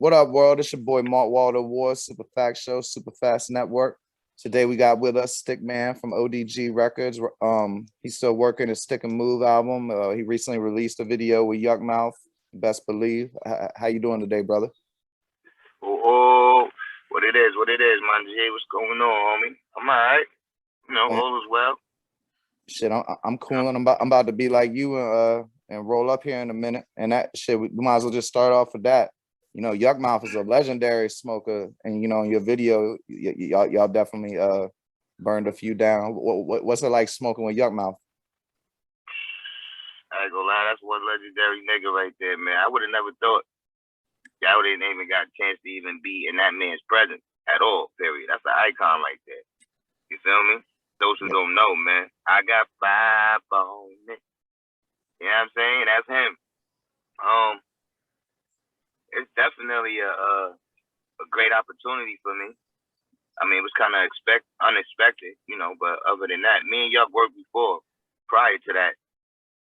What up, world? It's your boy Mark Walter Ward, Super Fact Show, Super Fast Network. Today we got with us Stikk Man from O.D.G Records. He's still working his Stick and Move album. He recently released a video with Yukmouth, Best Believe. How you doing today, brother? Oh, what it is, man. G, what's going on, homie? I'm all right. You know, all is well. Shit, I'm cool, and I'm about to be like you and roll up here in a minute. And that shit, we might as well just start off with that. You know, Yukmouth is a legendary smoker, and you know, in your video, y'all definitely burned a few down. What's it like smoking with Yukmouth? I ain't gonna lie, that's one legendary nigga right there, man. I would have never thought y'all didn't even got a chance to even be in that man's presence at all, period. That's an icon right there. You feel me? Those who don't know, man, I got 5 on it. You know what I'm saying? That's him. It's definitely a great opportunity for me. I mean, it was kind of unexpected, you know, but other than that, me and Yuck worked before, prior to that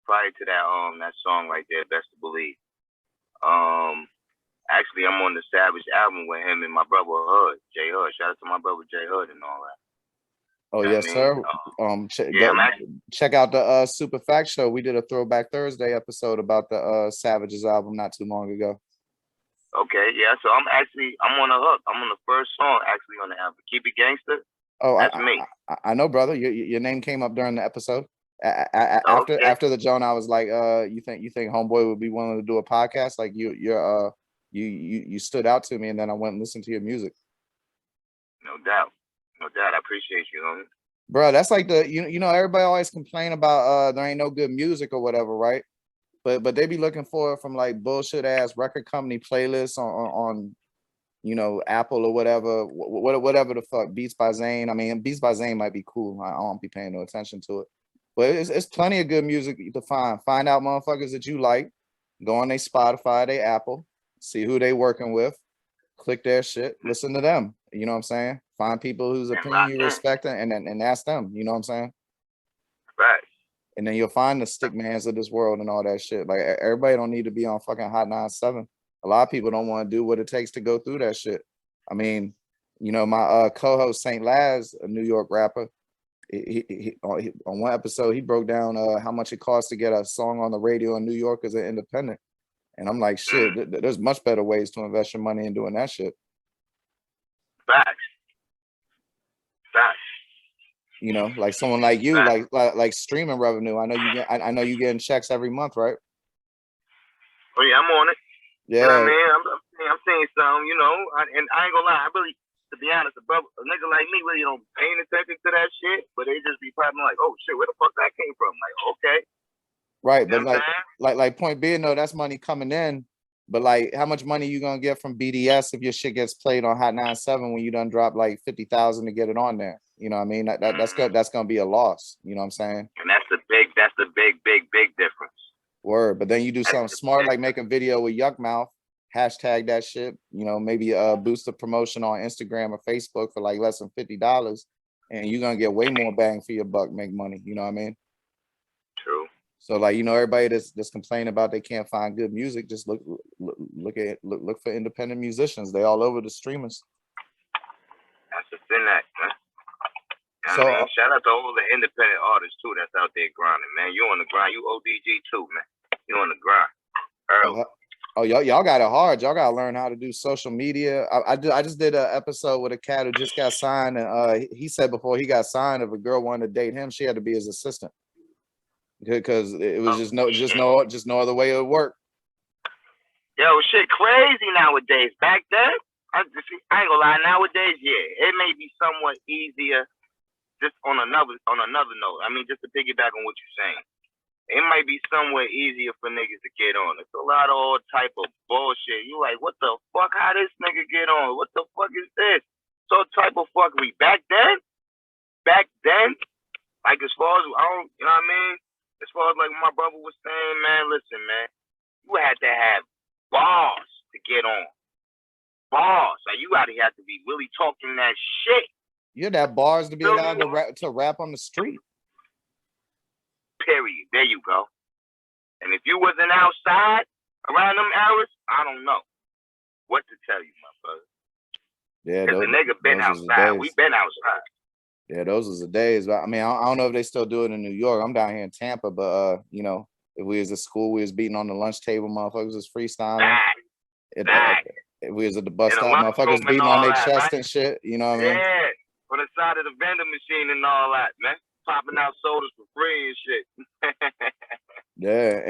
that song right there, Best to Believe. Actually, I'm on the Savage album with him and my brother Hood, J Hood. Shout out to my brother J Hood and all that. Oh, you know yes, sir. Check out the Super Fact Show. We did a Throwback Thursday episode about the Savage's album not too long ago. Okay, yeah. So I'm on the hook. I'm on the first song actually on the album. Keep It Gangster. Oh, that's me. I know, brother. Your name came up during the episode. After the Joan, I was like, you think Homeboy would be willing to do a podcast? Like you stood out to me, and then I went and listened to your music. No doubt. I appreciate you, homie. Bro, that's like you know everybody always complain about there ain't no good music or whatever, right? But they be looking for it from like bullshit ass record company playlists on you know, Apple or whatever the fuck, Beats by Zane. I mean, Beats by Zane might be cool. I won't be paying no attention to it. But it's plenty of good music to find. Find out motherfuckers that you like. Go on their Spotify, their Apple, see who they working with, click their shit, listen to them. You know what I'm saying? Find people whose opinion you respect and ask them. You know what I'm saying? Right. And then you'll find the Stick Mans of this world and all that shit. Like everybody don't need to be on fucking Hot 97. A lot of people don't want to do what it takes to go through that shit. I mean, you know, my co-host St. Laz, a New York rapper, he on one episode he broke down how much it costs to get a song on the radio in New York as an independent. And I'm like, shit, there's much better ways to invest your money in doing that shit. Facts. You know, like someone like you, like streaming revenue. I know you getting checks every month, right? Oh yeah, I'm on it. Yeah. You know what I mean? I'm saying something, you know, and I ain't gonna lie, I really, to be honest, a nigga like me really don't pay attention to that shit, but they just be probably like, oh shit, where the fuck that came from? Like, okay. Right, you but like point being though, that's money coming in. But like, how much money you gonna get from BDS if your shit gets played on Hot 97 when you done drop like 50,000 to get it on there? You know what I mean? That's gonna be a loss. You know what I'm saying? And that's the big difference. Word, but then you do something smart like make a video with Yukmouth, hashtag that shit. You know, maybe boost the promotion on Instagram or Facebook for like less than $50, and you're gonna get way more bang for your buck. Make money. You know what I mean? True. So like, you know, everybody that's complaining about they can't find good music, just look for independent musicians. They all over the streamers. That's the thing, man. So I mean, shout out to all the independent artists too that's out there grinding, man. You on the grind, you O.D.G too, man. You on the grind. Early. Oh, y'all got it hard. Y'all gotta learn how to do social media. I just did an episode with a cat who just got signed, and he said before he got signed, if a girl wanted to date him, she had to be his assistant. Because it was just no other way it would work. Yo, shit crazy nowadays. Back then, I ain't gonna lie. Nowadays, yeah, it may be somewhat easier. Just on another note, I mean, just to piggyback on what you're saying, it might be somewhat easier for niggas to get on. It's a lot of all type of bullshit. You like, what the fuck? How this nigga get on? What the fuck is this? So type of fuckery. Back then, like as far as you know what I mean. As far as like my brother was saying, man, listen, man, you had to have bars to get on. Bars. Like you gotta have to be really talking that shit. You'd have bars to be allowed to rap on the street. Period. There you go. And if you wasn't outside around them hours, I don't know. what to tell you, my brother. Yeah, Because the nigga been outside. We been outside. Yeah, those was the days. But I mean, I don't know if they still do it in New York. I'm down here in Tampa, but you know, if we was at school, we was beating on the lunch table, motherfuckers was freestyling. If we was at the bus stop, motherfuckers beating on their chest and shit. You know what I mean? Yeah, on the side of the vending machine and all that, man. Popping out sodas for free and shit. Yeah,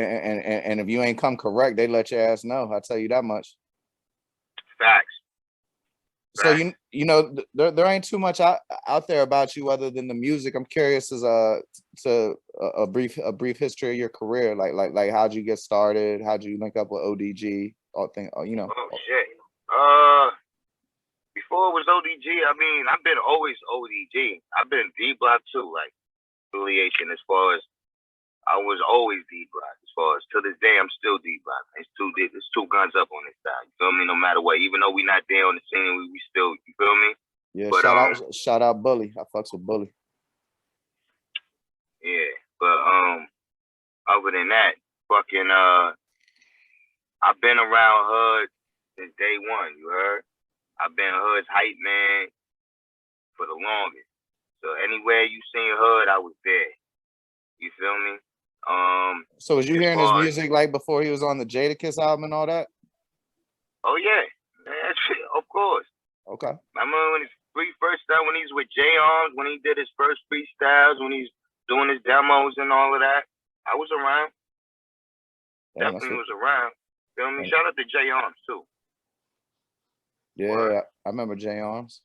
and if you ain't come correct, they let your ass know. I tell you that much. Facts. So you know there ain't too much out there about you other than the music. I'm curious as to a brief history of your career. Like how'd you get started? How'd you link up with O.D.G? You know. Oh shit. Before it was O.D.G, I mean I've been always O.D.G. I've been D-Block too, like affiliation as far as I was always D-Block. As far as to this day, I'm still D-Block. It's two guns up on this side. You feel me? No matter what, even though we not there on the scene, we still. You feel me? Yeah. But, shout out Bully. I fucks with Bully. Yeah, but other than that, fucking I've been around Hood since day one. You heard? I've been Hood's hype man for the longest. So anywhere you seen Hood, I was there. You feel me? So was you hearing his music like before he was on the Jadakiss album and all that? Oh yeah, man, of course. Okay. I remember when he first started, when he's with J-Arms, when he did his first freestyles, when he's doing his demos and all of that. I was around. Damn, definitely was around. Feel me? Shout out to J-Arms too. Yeah, I remember J-Arms,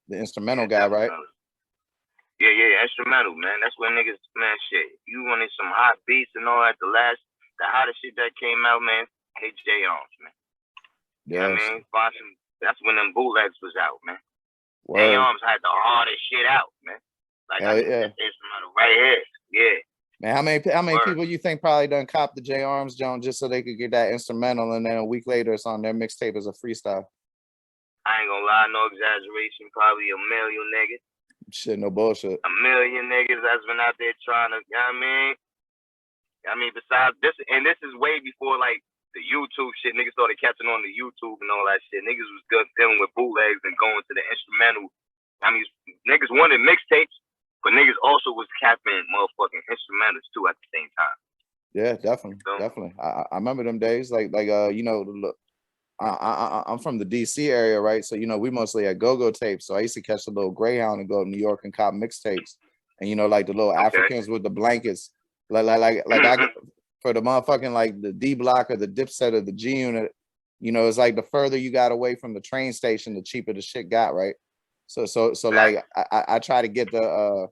the instrumental guy, right? Yeah, instrumental, man. That's when niggas, man, shit. You wanted some hot beats and all that. The hottest shit that came out, man. Hey, J-Arms, man. You know what I mean? That's when them bootlegs was out, man. J-Arms had the hardest shit out, man. Like I said, instrumental right here. Yeah. Man, how many people you think probably done cop the J-Arms Jones just so they could get that instrumental and then a week later it's on their mixtape as a freestyle? I ain't gonna lie, no exaggeration. Probably a million niggas. Shit, no bullshit. A million niggas that's been out there trying to, you know what I mean? I mean, besides this, and this is way before like the YouTube shit. Niggas started catching on the YouTube and all that shit. Niggas was good dealing with bootlegs and going to the instrumental. I mean, niggas wanted mixtapes, but niggas also was capping motherfucking instrumentals too at the same time. Yeah, definitely, definitely. I remember them days. Like you know, look. I'm from the DC area, right? So, you know, we mostly had go-go tapes. So I used to catch the little Greyhound and go to New York and cop mixtapes. And, you know, like the little Africans with the blankets. Like I for the motherfucking like the D-Block or the Dipset or the G Unit, you know, it's like the further you got away from the train station, the cheaper the shit got, right? So like I try to get the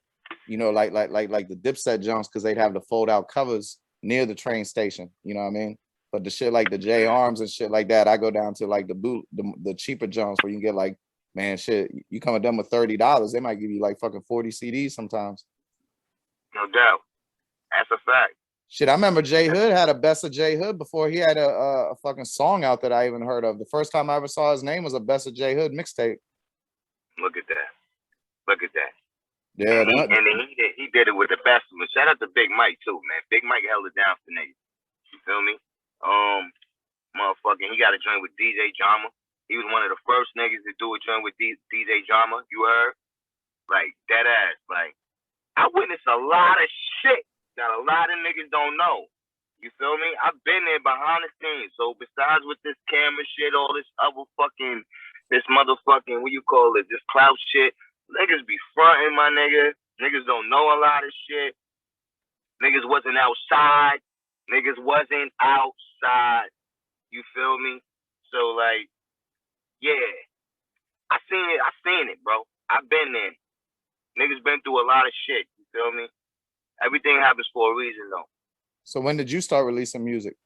you know, like the Dipset Jones because they'd have the fold out covers near the train station, you know what I mean? But the shit like the J-Arms and shit like that, I go down to like the cheaper Jones where you can get like, man, shit, you come at them with $30, they might give you like fucking 40 CDs sometimes. No doubt. That's a fact. Shit, I remember J Hood had a Best of J Hood before he had a fucking song out that I even heard of. The first time I ever saw his name was a Best of J Hood mixtape. Look at that. Look at that. Yeah, and he did it with the best of them. Shout out to Big Mike too, man. Big Mike held it down for niggas. You feel me? Motherfucking, he got a joint with DJ Drama. He was one of the first niggas to do a joint with DJ Drama. You heard? Like, dead ass. Like, I witnessed a lot of shit that a lot of niggas don't know. You feel me? I've been there behind the scenes. So besides with this camera shit, all this other fucking, this motherfucking, what you call it, this clout shit, niggas be fronting, my nigga. Niggas don't know a lot of shit. Niggas wasn't outside. Niggas wasn't outside. You feel me? So like, yeah. I seen it, bro. I've been there. Niggas been through a lot of shit. You feel me? Everything happens for a reason though. So when did you start releasing music?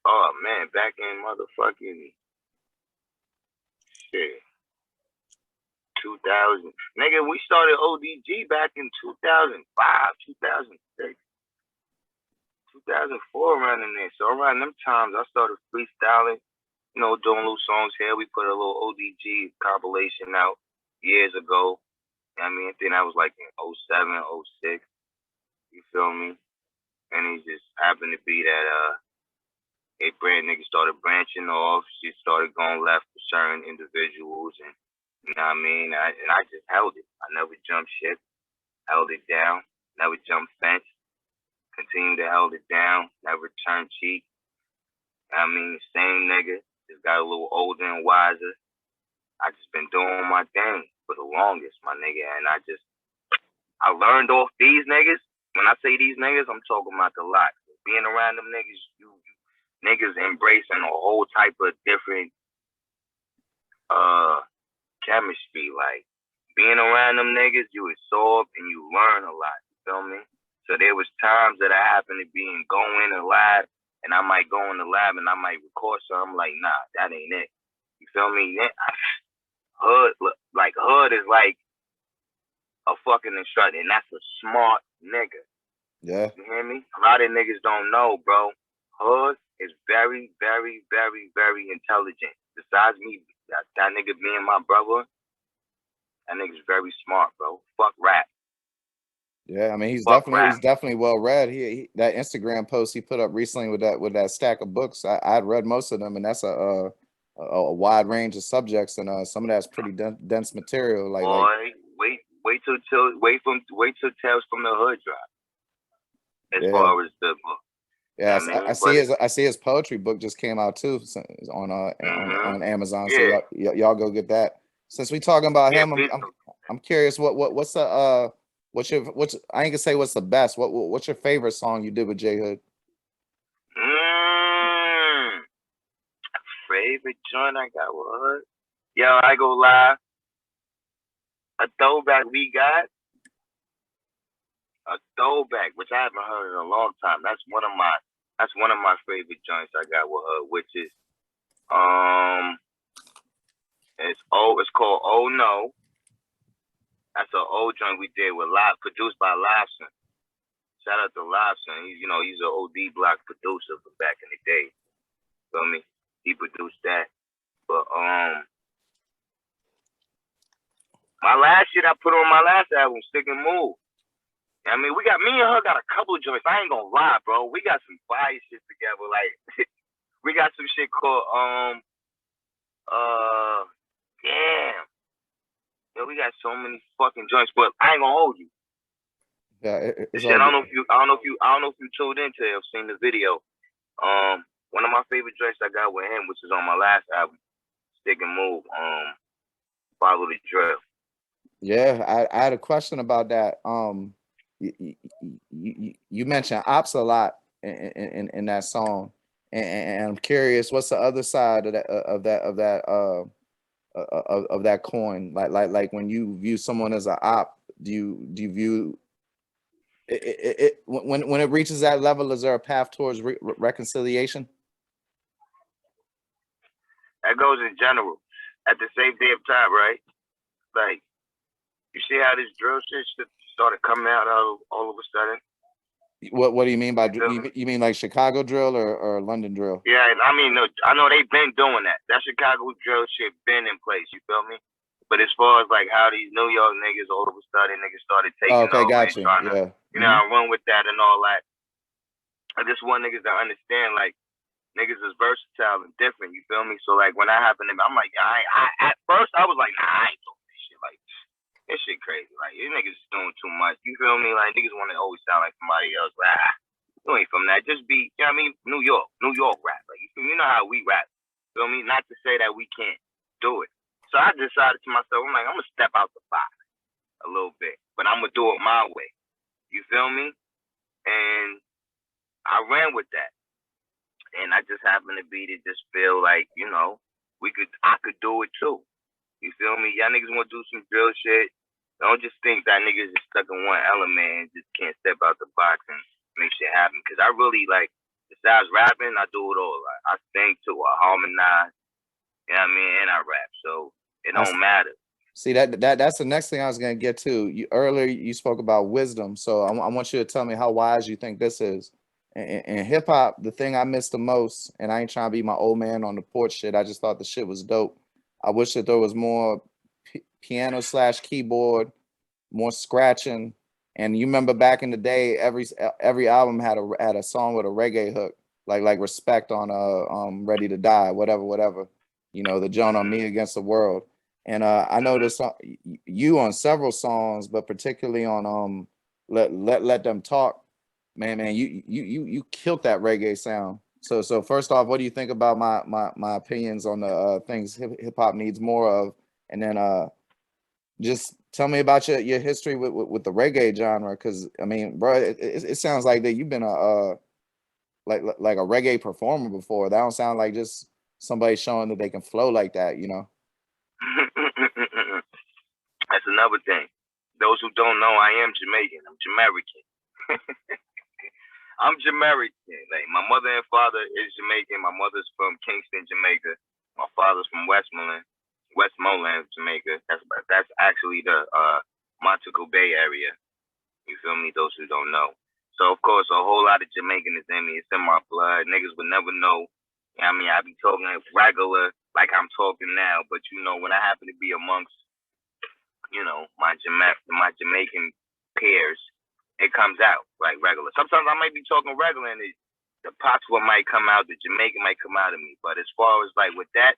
Oh man, back in motherfucking shit. 2000. Nigga, we started O.D.G back in 2005, 2006. 2004 around in there. So around them times I started freestyling, you know, doing little songs here. We put a little O.D.G compilation out years ago. I mean, I think that was like in 07, 06. You feel me? And it just happened to be that Niggas started branching off. She started going left for certain individuals, and you know what I mean. I just held it. I never jumped ship, held it down, never jumped fence, continued to held it down, never turned cheek. I mean, same nigga, just got a little older and wiser. I just been doing my thing for the longest, my nigga, and I learned off these niggas. When I say these niggas, I'm talking about the lot. Being around them niggas, you niggas embracing a whole type of different chemistry. Like being around them niggas, you absorb and you learn a lot. You feel me? So there was times that I happened to be go in the lab, and I might go in the lab and I might record something. I'm like, nah, that ain't it. You feel me? Hood is like a fucking instructor, and that's a smart nigga. Yeah. You hear me? A lot of niggas don't know, bro. Hood is very, very, very, very intelligent. Besides me, that nigga being my brother, that nigga's very smart, bro. Fuck rap. Yeah, I mean he's definitely well read. He that Instagram post he put up recently with that stack of books. I'd read most of them, and that's a wide range of subjects, and some of that's pretty dense material. Boy, wait till Tales from the Hood drop. As far as the book. Yeah, I see his poetry book just came out too on Amazon. Yeah. So y'all go get that. Since we talking about him, I'm curious what's the what's I ain't gonna say what's the best. What's your favorite song you did with J Hood? Favorite joint I got with Hood? Yo, I go live. A throwback we got. A throwback, which I haven't heard in a long time. That's one of my favorite joints I got with her, which is it's called Oh No. That's an old joint we did with produced by Lobson. Shout out to Lobson. He's an OD block producer from back in the day. Feel me? He produced that. But my last shit I put on my last album, Stikk Man O.D.G. I mean, me and her got a couple of joints. I ain't gonna lie, bro. We got some fire shit together. Like, we got some shit called damn. Yo, we got so many fucking joints, but I ain't gonna hold you. Yeah, I don't know if you tuned into it or seen the video. One of my favorite joints I got with him, which is on my last album, Stikk Man O.D.G. Follow the Drill. Yeah, I had a question about that. You mentioned ops a lot in that song, and I'm curious, what's the other side of that coin? Like when you view someone as an op, do you view it when it reaches that level? Is there a path towards reconciliation? That goes in general. At the same damn time, right? Like, you see how this drill shit started coming out all of a sudden? What do you mean by you mean like Chicago drill or London drill? Yeah, I mean, I know they've been doing that. That Chicago drill shit been in place. You feel me? But as far as like how these New York niggas all of a sudden niggas started taking over gotcha. and trying to, run with that and all that. I just want niggas to understand, like, niggas is versatile and different. You feel me? So like when that happened to me, I'm like, at first I was like, nah, I ain't doing this shit. Like, this shit crazy. Like, these niggas is doing too much. You feel me? Like, niggas want to always sound like somebody else. Like, you ain't from that. Just be, you know what I mean? New York rap. Like, you know how we rap. You feel me? Not to say that we can't do it. So I decided to myself, I'm like, I'm going to step out the box a little bit. But I'm going to do it my way. You feel me? And I ran with that. And I just happened to be to just feel like, I could do it too. You feel me? Y'all niggas want to do some drill shit. Don't just think that niggas is stuck in one element and just can't step out the box and make shit happen. Because I really, like, besides rapping, I do it all. Like, I sing too, I harmonize, you know what I mean? And I rap. So it don't matter. See, that's the next thing I was going to get to. Earlier, you spoke about wisdom. So I want you to tell me how wise you think this is. In hip hop, the thing I miss the most, and I ain't trying to be my old man on the porch shit. I just thought the shit was dope. I wish that there was more piano / keyboard, more scratching. And you remember back in the day, every album had a song with a reggae hook. like Respect on Ready to Die, whatever. You know, the Joan on Me Against the World. And I noticed you on several songs, but particularly on Let Them Talk, man, you killed that reggae sound. So first off, what do you think about my opinions on the things hip hop needs more of? And then just tell me about your history with the reggae genre, because I mean, bro, it sounds like that you've been a like a reggae performer before. That don't sound like just somebody showing that they can flow like that, you know. That's another thing. Those who don't know, I am Jamaican. I'm Jamaican. I'm Jamaican. Like my mother and father is Jamaican. My mother's from Kingston, Jamaica. My father's from Westmoreland, Jamaica. That's actually the Montego Bay area. You feel me? Those who don't know. So of course, a whole lot of Jamaican is in me. It's in my blood. Niggas would never know. I mean, I be talking regular like I'm talking now, but you know, when I happen to be amongst, you know, my Jamaican peers, it comes out like regular. Sometimes I might be talking regular and the Patois might come out, the Jamaican might come out of me. But as far as like with that's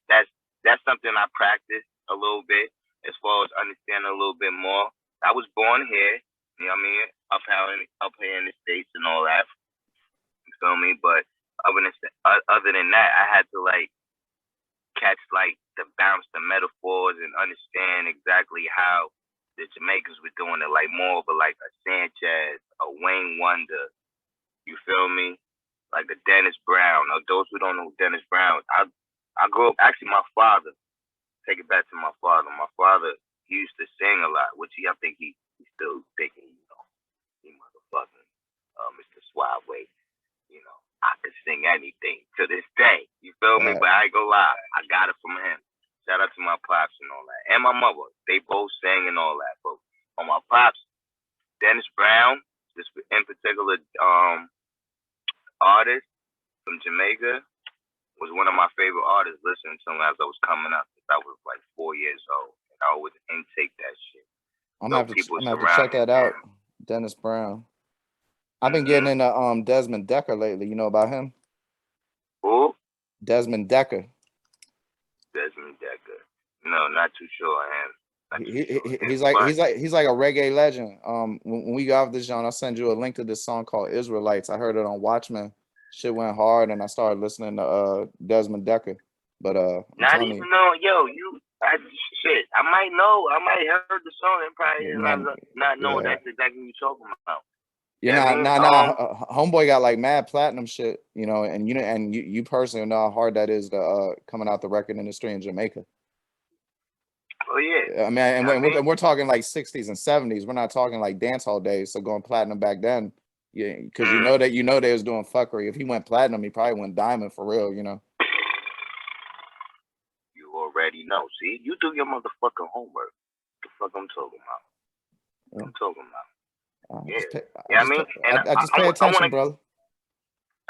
something I practice a little bit. As far as understanding a little bit more, I was born here. You know what I mean? Up here in the States and all that. You feel me? But other than that, I had to like catch like the bounce, the metaphors, and understand exactly how the Jamaicans were doing it, like more of a like a Sanchez, a Wayne Wonder. You feel me? Like a Dennis Brown. Or those who don't know Dennis Brown, I grew up. Actually, my father. Take it back to my father. My father, he used to sing a lot, which I think he's still thinking, you know, he motherfucking Mr. Suave. You know, I could sing anything to this day. You feel me? But I ain't gonna lie, I got it from him. Shout out to my pops and all that, and my mother. They both sang and all that. But on my pops, Dennis Brown, this in particular artist from Jamaica, was one of my favorite artists. Listening to him as I was coming up, I was like 4 years old, and I would intake that shit. I'm gonna have to check that out. Dennis Brown. I've been getting into Desmond Decker lately. You know about him? Who? Desmond Decker. Desmond Decker. No, not too sure. He's like a reggae legend. When we got off this, John, I'll send you a link to this song called Israelites. I heard it on Watchmen. Shit went hard, and I started listening to Desmond Decker. But not even know, shit. I might know. I might have heard the song and probably not know that's exactly what you're talking about. Homeboy got like mad platinum shit, you know, and you personally know how hard that is to coming out the record industry in Jamaica. Oh yeah. I mean, and we're talking like 60s and 70s. We're not talking like dance hall days. So going platinum back then, yeah, because you know they was doing fuckery. If he went platinum, he probably went diamond for real, you know. You already know. See, you do your motherfucking homework. What the fuck I'm talking about? Yeah. I'm talking about. I just pay attention, brother.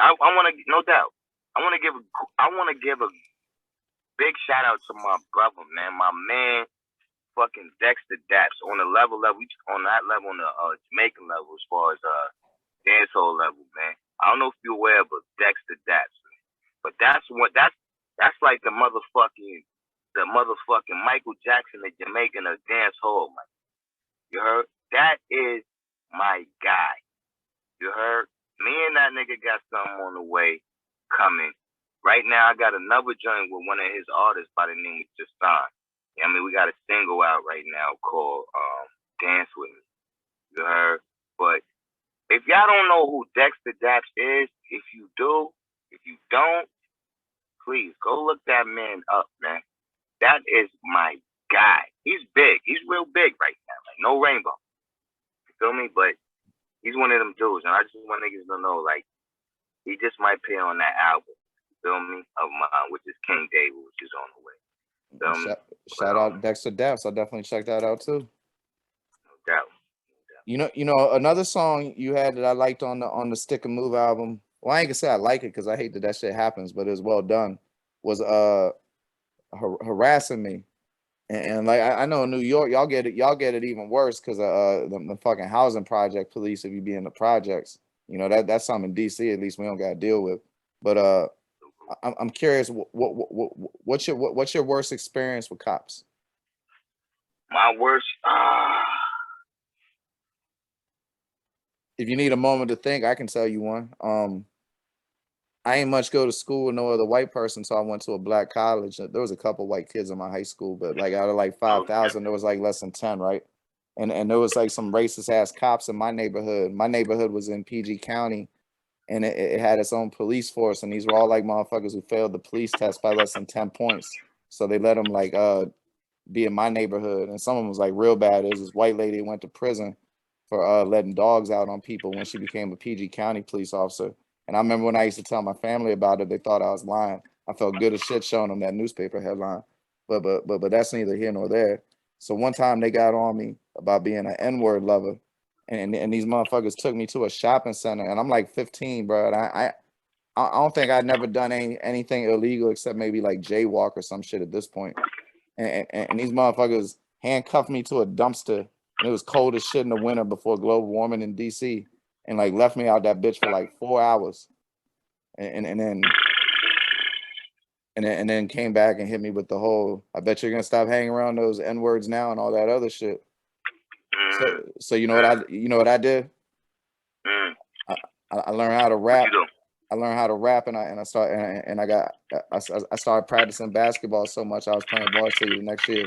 I want to, no doubt. I want to give a big shout out to my brother, man. My man, fucking Dexter Daps on that level, on the Jamaican level, as far as dancehall level, man. I don't know if you're aware, but Dexter Daps, man. But that's like the motherfucking Michael Jackson of Jamaican of dancehall, man. You heard? That is my guy. You heard? Me and that nigga got something on the way coming. Right now, I got another joint with one of his artists by the name of Justin. I mean, we got a single out right now called Dance With Me. You heard? But if y'all don't know who Dexter Daps is, if you don't, please go look that man up, man. That is my guy. He's big. He's real big right now. Like, no rainbow. You feel me? But he's one of them dudes, and I just want niggas to know, like, he just might appear on that album. You feel me? Of mine, which is King David, which is on the way. Shout out Dexter Daps. I'll definitely check that out too. No doubt. You know, another song you had that I liked on the Stikk Man O.D.G album. Well, I ain't gonna say I like it because I hate that shit happens, but it was well done. Was Harassing Me. And like I know in New York, y'all get it even worse because the fucking housing project police. If you be in the projects, you know that's something in DC at least we don't got to deal with. But I'm curious, what's your worst experience with cops? My worst. If you need a moment to think, I can tell you one. I ain't much go to school with no other white person, so I went to a black college. There was a couple white kids in my high school, but like out of like 5,000, there was like less than 10, right? And there was like some racist ass cops in my neighborhood. My neighborhood was in PG County, and it had its own police force, and these were all like motherfuckers who failed the police test by less than 10 points. So they let them like be in my neighborhood, and some of them was like real bad. There's this white lady who went to prison for letting dogs out on people when she became a PG County police officer. And I remember when I used to tell my family about it, they thought I was lying. I felt good as shit showing them that newspaper headline, but that's neither here nor there. So one time they got on me about being an N-word lover, and these motherfuckers took me to a shopping center, and I'm like 15, bro. And I don't think I'd never done anything illegal except maybe like jaywalk or some shit at this point. And these motherfuckers handcuffed me to a dumpster, and it was cold as shit in the winter before global warming in DC, and like left me out that bitch for like 4 hours, and then came back and hit me with the whole, I bet you're gonna stop hanging around those N-words now and all that other shit. So you know what I did? I learned how to rap. I learned how to rap, and I started practicing basketball so much I was playing varsity the next year.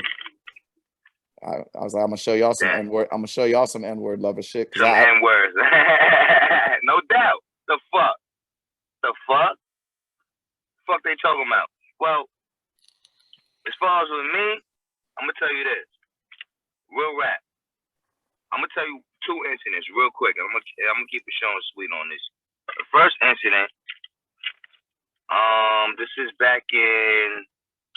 I was like, I'm gonna show y'all some N-word. I'm gonna show y'all some N-word lover shit. Some N-words. No doubt. The fuck? The fuck? Fuck they talking about? Well, as far as with me, I'm gonna tell you this. Real rap. I'm gonna tell you 2 incidents real quick. I'm gonna keep it short and sweet on this. The first incident, this is back in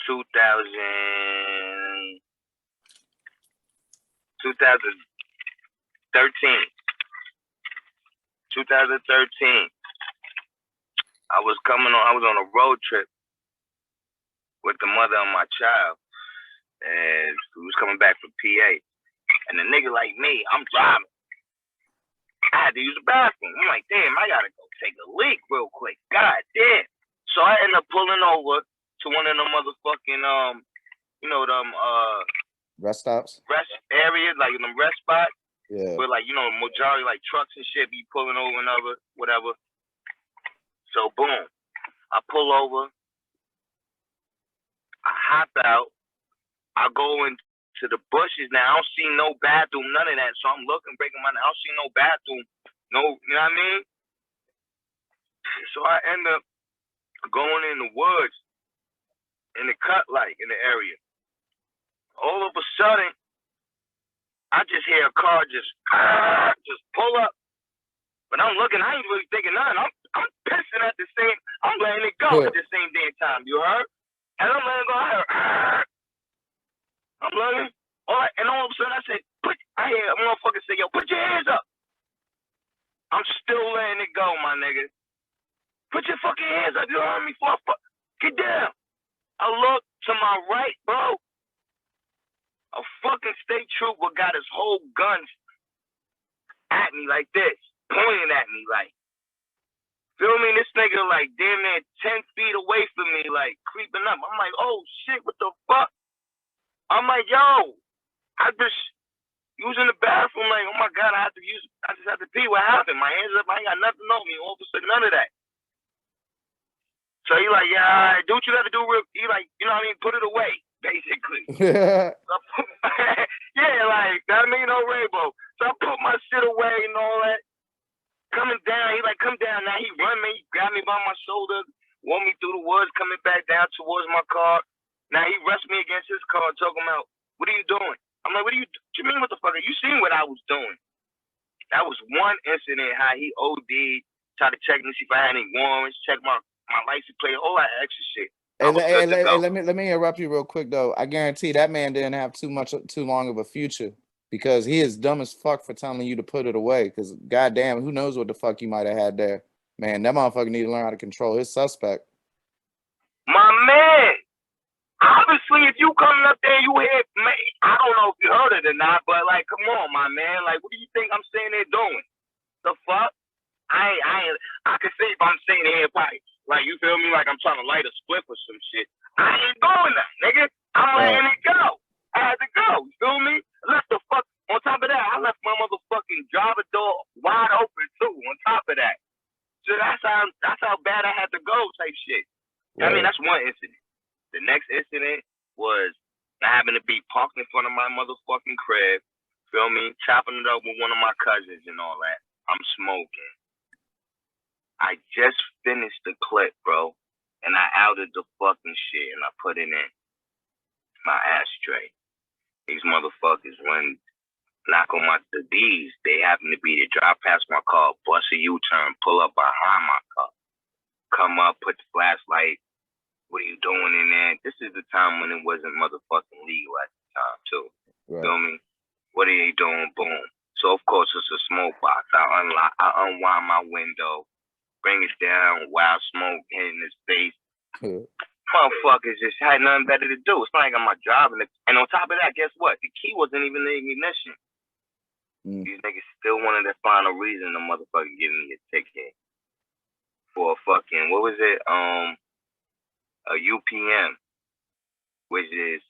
2013. I was on a road trip with the mother of my child, and we was coming back from PA. And a nigga like me, I'm driving. I had to use the bathroom. I'm like, damn, I gotta go take a leak real quick. God damn. So I ended up pulling over to one of them motherfucking rest stops, rest areas, like them rest spots. Yeah. Where like, majority like trucks and shit be pulling over and whatever. So boom. I pull over. I hop out. I go into the bushes now. I don't see no bathroom, none of that. So I'm looking, breaking my neck. I don't see no bathroom. No, you know what I mean? So I end up going in the woods, in the cut light in the area. All of a sudden, I just hear a car just pull up. But I'm looking, I ain't really thinking nothing. I'm pissing at the same, I'm letting it go at the same damn time. You heard? And I'm letting it go. I heard, I'm looking. All right, and all of a sudden I said, I hear a motherfucker say, yo, put your hands up. I'm still letting it go, my nigga. Put your fucking hands up. You heard me? Get down. I look to my right, bro. A fucking state trooper got his whole gun at me like this, pointing at me like, feel me? This nigga like damn near 10 feet away from me, like creeping up. I'm like, oh shit, what the fuck? I'm like, yo, I just using the bathroom, like, oh my god, I just have to pee. What happened? My hands up, I ain't got nothing on me. All of a sudden, none of that. So he like, yeah, do what you gotta do. He like, you know what I mean? Put it away, basically. Yeah, like, I mean, no rainbow. So I put my shit away and all that. Coming down, he like, come down. Now he run me, grab me by my shoulder, walk me through the woods, coming back down towards my car. Now he rushed me against his car, talking about, what are you doing? I'm like, what do you mean, what the fuck? You seen what I was doing? That was one incident, how he OD'd, tried to check me, see if I had any warrants, check my license plate, all that extra shit. Let me interrupt you real quick though. I guarantee that man didn't have too long of a future, because he is dumb as fuck for telling you to put it away. Because goddamn, who knows what the fuck you might have had there, man. That motherfucker need to learn how to control his suspect. My man, obviously, if you coming up there, you hear, man, I don't know if you heard it or not, but like, come on, my man, like, what do you think I'm sitting there doing? The fuck? I can say if I'm sitting here, probably Like, you feel me? Like I'm trying to light a split or some shit. I ain't doing that, nigga. I'm letting it go. I had to go. You feel me? I left the fuck. On top of that, I left my motherfucking driver door wide open too. On top of that, so that's how bad I had to go. Type shit. I mean, that's one incident. The next incident was I happened to be parked in front of my motherfucking crib. Feel me? Chopping it up with one of my cousins and all that. I'm smoking. I just finished the clip, bro, and I outed the fucking shit and I put it in my ashtray. These motherfuckers, when knock on the D's, they happen to be to drive past my car, bust a U-turn, pull up behind my car, come up, put the flashlight. What are you doing in there? This is the time when it wasn't motherfucking legal at the time, too. Right. Feel me? What are you doing? Boom. So, of course, it's a smoke box. I unwind my window, bring it down, wild smoke hitting his face. Motherfuckers just had nothing better to do. It's not like I'm not driving it. And on top of that, guess what? The key wasn't even the ignition. These niggas still wanted to find a reason to motherfucking give me a ticket for a fucking, what was it? A UPM, which is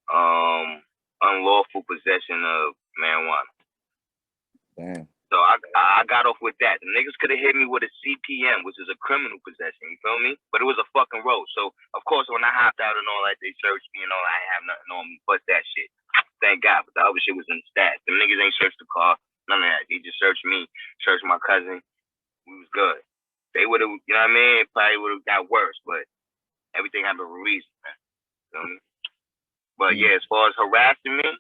unlawful possession of marijuana. Damn. So I got off with that. The niggas could have hit me with a CPM, which is a criminal possession, you feel me? But it was a fucking road. So, of course, when I hopped out and all that, they searched me and all, I ain't have nothing on me but that shit. Thank God, but the other shit was in the stats. The niggas ain't searched the car, none of that. They just searched me, searched my cousin. We was good. They would have, you know what I mean? It probably would have got worse, but everything happened for a reason, man. You feel me? But yeah, as far as harassing me,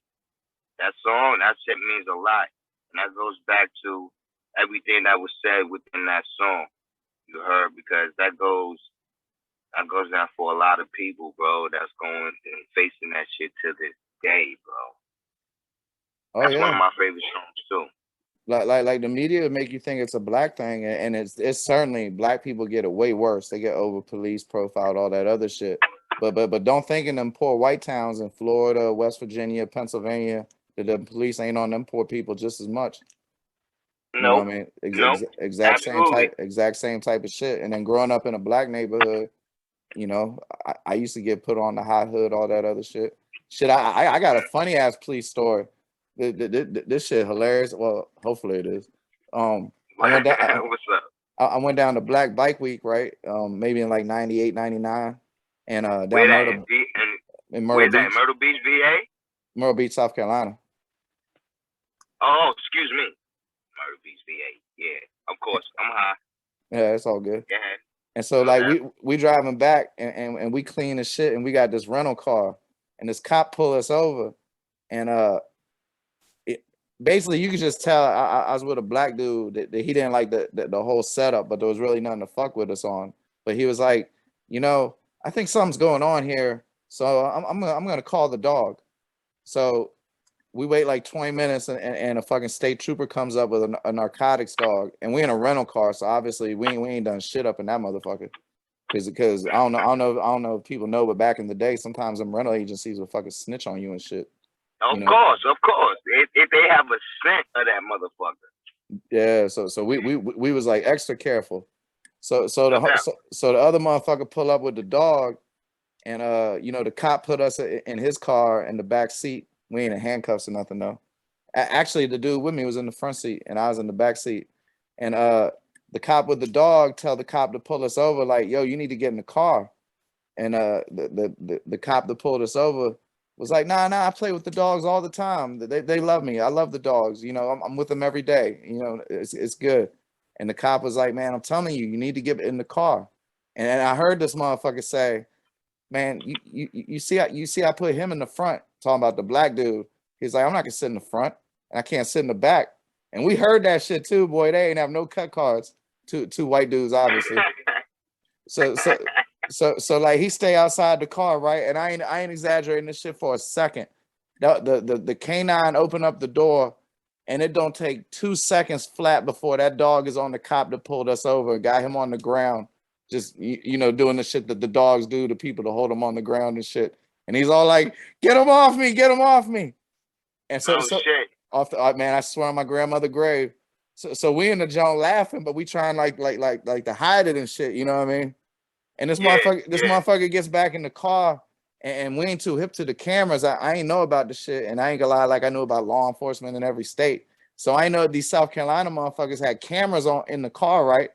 that song, that shit means a lot. And that goes back to everything that was said within that song. You heard? Because that goes down for a lot of people, bro, that's going and facing that shit to this day, bro. That's one of my favorite songs too. Like the media make you think it's a black thing, and it's certainly black people get it way worse. They get over police profiled, all that other shit. But don't think in them poor white towns in Florida, West Virginia, Pennsylvania, that the police ain't on them poor people just as much. You know what I mean? Exact same type of shit. And then growing up in a black neighborhood, you know, I used to get put on the hot hood, all that other shit. I got a funny ass police story. This shit hilarious. Well, hopefully it is. What's up? I went down to Black Bike Week, right? Maybe in like 98, 99. And down Myrtle Beach. Myrtle Beach, VA? Myrtle Beach, South Carolina. Oh, excuse me. Myrtle Beach, VA. Yeah, of course. I'm high. Yeah, it's all good. Go ahead. And so like we driving back and we clean as shit, and we got this rental car, and this cop pull us over, and basically you could just tell I was with a black dude that he didn't like the whole setup, but there was really nothing to fuck with us on. But he was like, you know, I think something's going on here, so I'm gonna call the dog. So we wait like 20 minutes, and a fucking state trooper comes up with a narcotics dog, and we in a rental car, so obviously we ain't done shit up in that motherfucker. Because I don't know if people know, but back in the day, sometimes them rental agencies would fucking snitch on you and shit. Of course. If they have a scent of that motherfucker. Yeah, so we was like extra careful. So the other motherfucker pull up with the dog, and you know, the cop put us in his car in the back seat. We ain't in handcuffs or nothing though. Actually, the dude with me was in the front seat and I was in the back seat. And the cop with the dog tell the cop to pull us over, like, yo, you need to get in the car. And the cop that pulled us over was like, nah, I play with the dogs all the time. They love me. I love the dogs. You know, I'm with them every day. You know, it's good. And the cop was like, man, I'm telling you, you need to get in the car. And I heard this motherfucker say, man, you see I put him in the front, talking about the black dude. He's like, I'm not gonna sit in the front, and I can't sit in the back. And we heard that shit too, boy. They ain't have no cut cards. Two white dudes, obviously. So like he stay outside the car, right? And I ain't exaggerating this shit for a second. The canine opened up the door, and it don't take 2 seconds flat before that dog is on the cop that pulled us over and got him on the ground, just you know, doing the shit that the dogs do to people to hold them on the ground and shit. And he's all like, "Get him off me! Get him off me!" And so shit. Off the man, I swear on my grandmother's grave. So we in the joint laughing, but we trying like to hide it and shit. You know what I mean? And this Yeah, motherfucker gets back in the car, and we ain't too hip to the cameras. I ain't know about the shit, and I ain't gonna lie, like I knew about law enforcement in every state. So I know these South Carolina motherfuckers had cameras on in the car, right?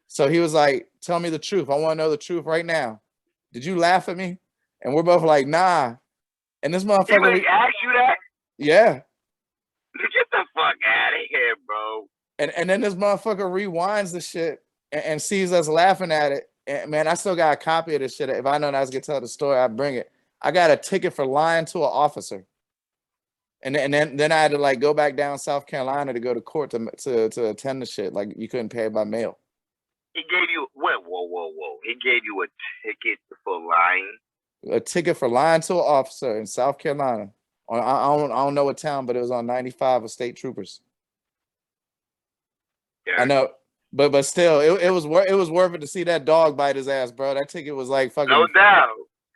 So he was like, "Tell me the truth. I want to know the truth right now. Did you laugh at me?" And we're both like, "Nah." And this He motherfucker, really asked you that? yeah. Get the fuck out of here, bro. And then this motherfucker rewinds the shit and sees us laughing at it. And man, I still got a copy of this shit. If I know I was gonna tell the story, I bring it. I got a ticket for lying to an officer. And then I had to like go back down South Carolina to go to court to attend the shit. Like you couldn't pay it by mail. He gave you what? Whoa. He gave you a ticket for lying. A ticket for lying to an officer in South Carolina. I don't know what town, but it was on 95 of state troopers. Yeah. I know, but still, it was worth it to see that dog bite his ass, bro. That ticket was like fucking. No doubt.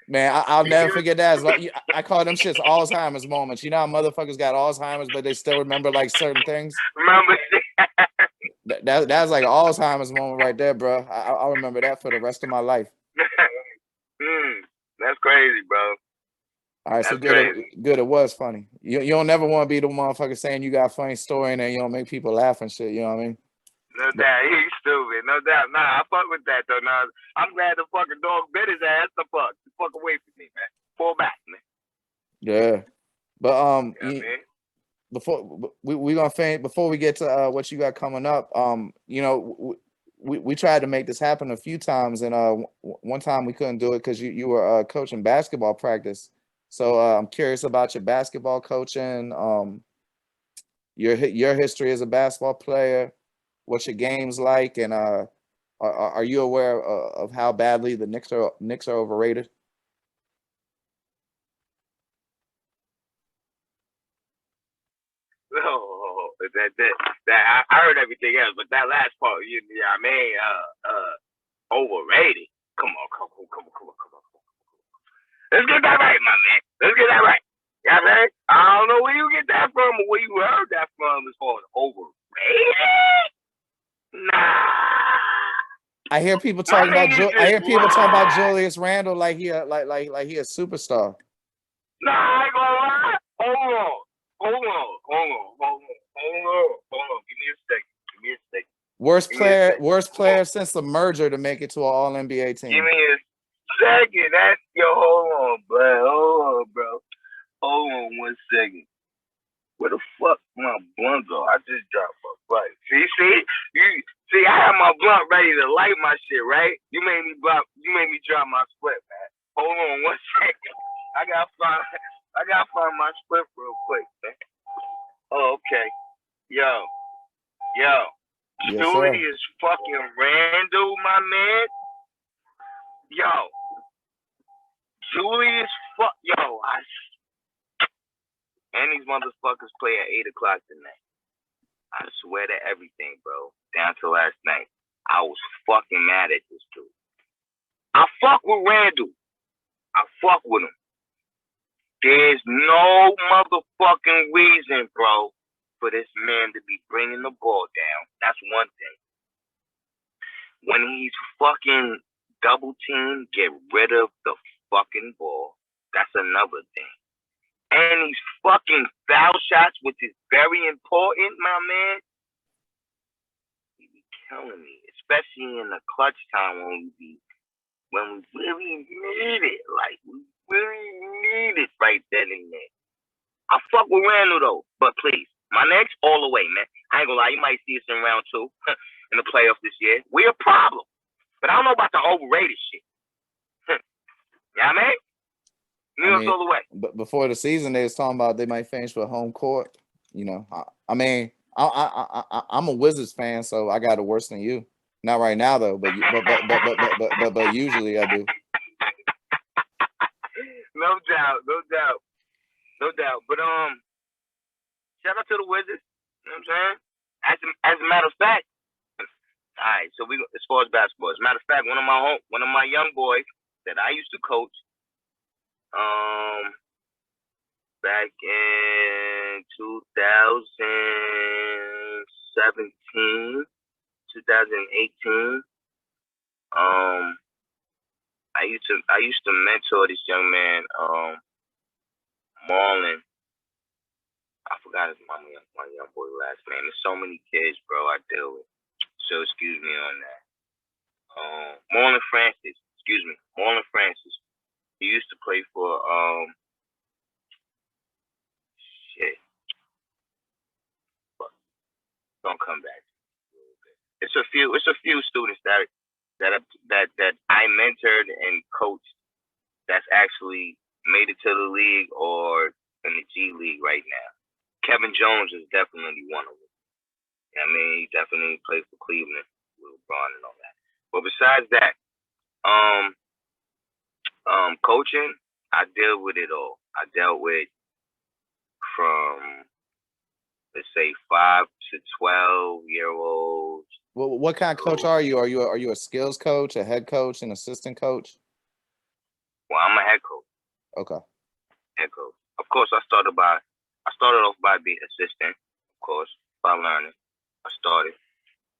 Man, I'll never forget that. I call them shits Alzheimer's moments. You know how motherfuckers got Alzheimer's, but they still remember like certain things. Remember? That was like an Alzheimer's moment right there, bro. I'll remember that for the rest of my life. That's crazy, bro. All right, so good. It was funny. You don't never want to be the motherfucker saying you got a funny story and then you don't make people laugh and shit. You know what I mean? No doubt, he's stupid. No doubt. Nah, I fuck with that though. Nah, I'm glad the fucking dog bit his ass. The fuck away from me, man. Pull back, man. Yeah, but Yeah, man. before we gonna finish, before we get to what you got coming up, you know, we tried to make this happen a few times, and one time we couldn't do it because you were coaching basketball practice. So I'm curious about your basketball coaching, your history as a basketball player, what your game's like, and are you aware of how badly the Knicks are overrated? Oh, that I heard everything else, but that last part, you know what I mean? Overrated. Come on. Let's get that right, my man. Let's get that right. You know what I mean? I don't know where you get that from or where you heard that from as far as overrated. Nah. I hear people talking about Julius Randle like he a superstar. Nah, I ain't gonna lie. Hold on. Give me a second. Worst player since the merger to make it to an All NBA team. Give me a second. Hold on, bro. Hold on 1 second. Where the fuck my blunt go? I just dropped my blunt. See, I have my blunt ready to light my shit, right? You made me drop my split, man. Hold on 1 second. I gotta find my split real quick, man. Oh, okay. Yo. Yes, Julius fucking Randle, my man. Yo. Julius and these motherfuckers play at 8 o'clock tonight. I swear to everything, bro. Down to last night. I was fucking mad at this dude. I fuck with Randle. I fuck with him. There's no motherfucking reason, bro, for this man to be bringing the ball down. That's one thing. When he's fucking double teamed, get rid of the fucking ball. That's another thing. And these fucking foul shots, which is very important, my man. He be killing me, especially in the clutch time when we really need it. Like, we really need it right then and there. I fuck with Randle, though. But please, my Knicks, all the way, man. I ain't gonna lie, you might see us in round 2 in the playoffs this year. We're a problem. But I don't know about the overrated shit. You know what I mean? All the way. But before the season, they was talking about they might finish with home court. You know, I mean, I'm a Wizards fan, so I got it worse than you. Not right now though, but usually I do. No doubt. But shout out to the Wizards. You know what I'm saying? As a matter of fact, all right. So as far as basketball, as a matter of fact, one of my young boys that I used to coach, back in 2017, 2018, I used to mentor this young man, Marlon. I forgot his my young boy last name. There's so many kids, bro. I deal with. So excuse me on that. Marlon Francis. Excuse me, Marlon Francis. He used to play for shit. Fuck, don't come back. It's a few students that I mentored and coached that's actually made it to the league or in the G League right now. Kevin Jones is definitely one of them. I mean, he definitely played for Cleveland with LeBron and all that. But besides that, um, coaching, I deal with it all. I dealt with from let's say 5 to 12-year-olds. What kind of coach are you? Are you a skills coach, a head coach, an assistant coach? Well, I'm a head coach. Okay. Head coach. Of course, I started off by being assistant. Of course, by learning. I started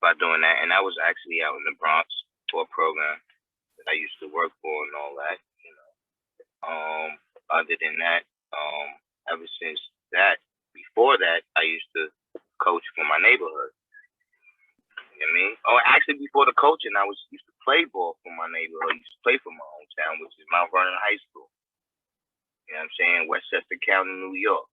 by doing that, and I was actually out in the Bronx for a program that I used to work for and all that. You know. Other than that, ever since that, before that, I used to coach for my neighborhood. You know what I mean? Oh, actually, before the coaching, I used to play ball for my neighborhood. I used to play for my hometown, which is Mount Vernon High School. You know what I'm saying? Westchester County, New York,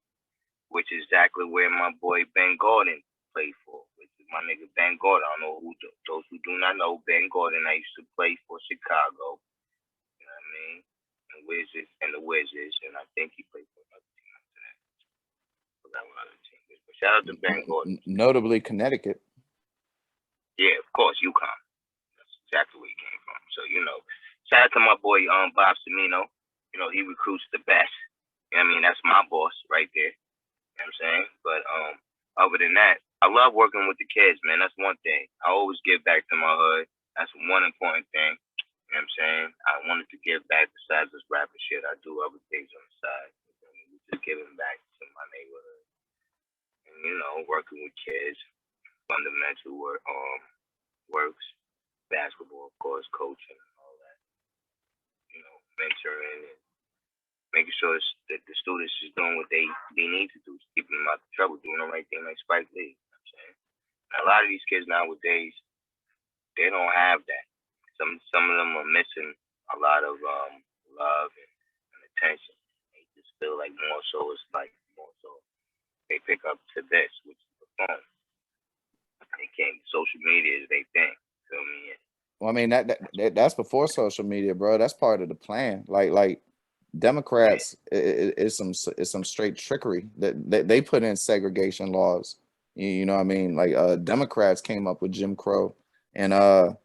which is exactly where my boy Ben Gordon played for, which is my nigga Ben Gordon. I don't know those who do not know Ben Gordon. I used to play for Chicago. You know what I mean? The Wizards, and I think he played for another team after that. I forgot what other team is. But shout out to Ben Gordon. Notably Connecticut. Yeah, of course, UConn. That's exactly where he came from. So, shout out to my boy Bob Semino. He recruits the best. You know what I mean? That's my boss right there. You know what I'm saying? But other than that, I love working with the kids, man. That's one thing. I always give back to my hood. That's one important thing. You know what I'm saying? I wanted to give back besides this rapping shit. I do other things on the side. Just giving back to my neighborhood. And, working with kids, fundamental works, basketball, of course, coaching and all that. Mentoring and making sure that the students is doing what they need to do, keeping them out of trouble, doing the right thing like Spike Lee. You know what I'm saying? And a lot of these kids nowadays, they don't have that. Some of them are missing a lot of love and attention. They just feel like more so they pick up to this, which is the phone. They can't. Social media is their thing. Feel me? Well, I mean that's before social media, bro. That's part of the plan. Like Democrats is some straight trickery that they put in segregation laws. You know what I mean? Like Democrats came up with Jim Crow, and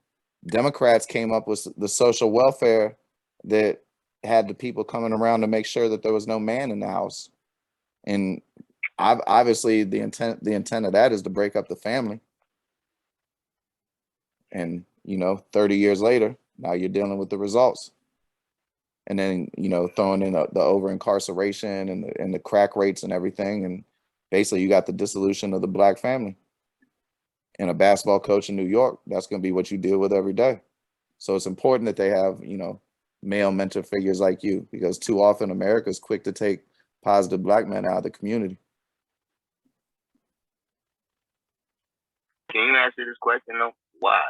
Democrats came up with the social welfare that had the people coming around to make sure that there was no man in the house. And obviously the intent of that is to break up the family. And 30 years later, now you're dealing with the results. And then throwing in the over incarceration and the crack rates and everything, and basically you got the dissolution of the black family. And a basketball coach in New York, that's going to be what you deal with every day. So it's important that they have male mentor figures like you, because too often America is quick to take positive black men out of the community. Can you answer this question though? Why?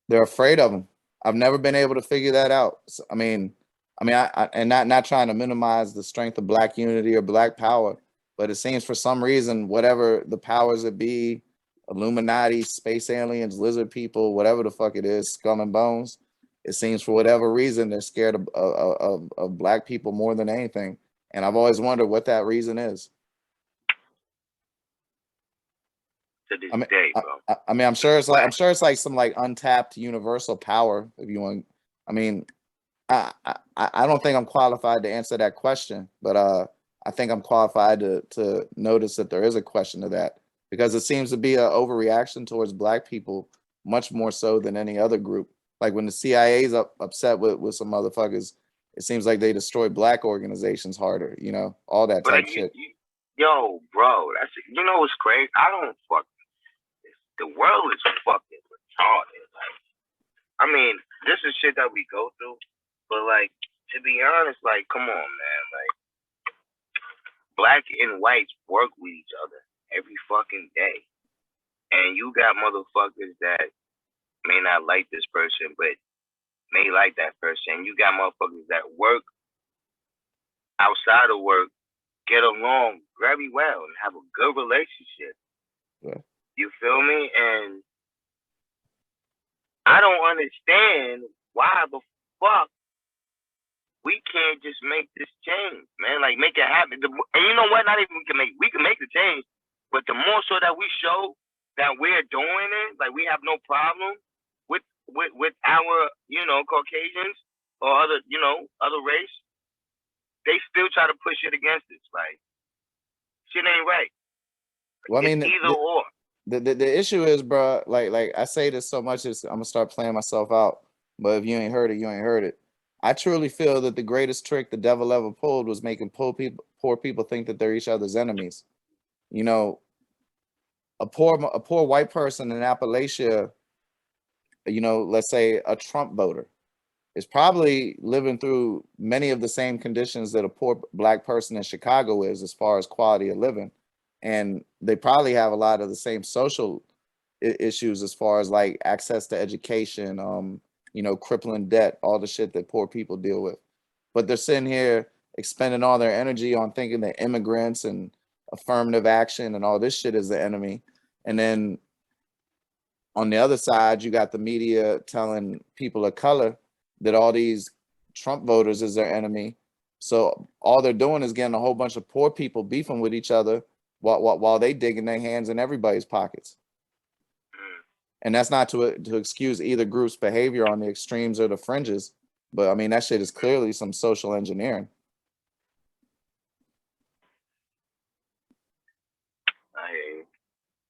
They're afraid of them. I've never been able to figure that out. So, I and not trying to minimize the strength of black unity or black power, but it seems for some reason, whatever the powers that be, Illuminati, space aliens, lizard people, whatever the fuck it is, skull and bones, it seems for whatever reason they're scared of black people more than anything. And I've always wondered what that reason is. To this day, bro. I'm sure it's like some like untapped universal power. If you want, I don't think I'm qualified to answer that question, but I think I'm qualified to notice that there is a question to that, because it seems to be an overreaction towards black people much more so than any other group. Like when the CIA's upset with some motherfuckers, it seems like they destroy black organizations harder. All that type shit. Yo, bro, what's crazy? I don't fuck. The world is fucking retarded. Like, I mean, this is shit that we go through, but like, to be honest, like, come on, man, like, black and whites work with each other every fucking day, and you got motherfuckers that may not like this person, but may like that person. You got motherfuckers that work outside of work, get along very well, and have a good relationship. Yeah. You feel me? And I don't understand why the fuck we can't just make this change, man. Like, make it happen. And you know what? Not even we can make the change, but the more so that we show that we're doing it, like we have no problem with our, Caucasians or other, other race, they still try to push it against us. Like, shit ain't right. Well, I mean, it's either or. The issue is, bro, like I say this so much, I'm gonna start playing myself out. But if you ain't heard it, you ain't heard it. I truly feel that the greatest trick the devil ever pulled was making poor people think that they're each other's enemies. You know, a poor white person in Appalachia, let's say a Trump voter, is probably living through many of the same conditions that a poor black person in Chicago is as far as quality of living. And they probably have a lot of the same social issues as far as like access to education, crippling debt, all the shit that poor people deal with. But they're sitting here expending all their energy on thinking that immigrants and affirmative action and all this shit is the enemy. And then on the other side, you got the media telling people of color that all these Trump voters is their enemy. So all they're doing is getting a whole bunch of poor people beefing with each other while they digging their hands in everybody's pockets. And that's not to excuse either group's behavior on the extremes or the fringes, but I mean that shit is clearly some social engineering.